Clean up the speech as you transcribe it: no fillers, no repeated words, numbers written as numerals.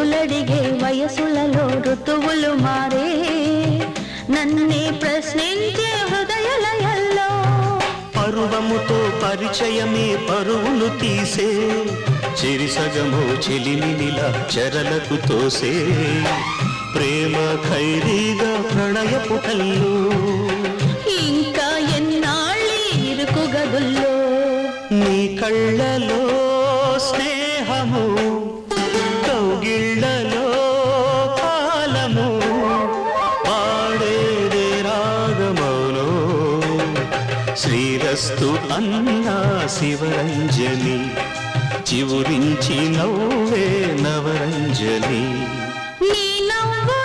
రుచులడిగే వయసులలో ఋతువులు మారే నన్నే ప్రశ్నించే హృదయలయల్లో పరువముతో పరిచయమే పరువులు తీసే చిరిసగము చెలిమినిలా చెరలకు తోసే ప్రేమ ఖైరీగా ప్రణయపు కల్లు ఇంకా ఎన్నాళ్ళీ ఇరుకు గదుల్లో నీ కళ్ళలో స్నేహము కౌగిళ్ళలో కాలము పాడేదే రాగమౌనో శ్రీరస్తు అన్నా శివరంజని చివురించి నవ్వే నవరంజని నీ నవ్వు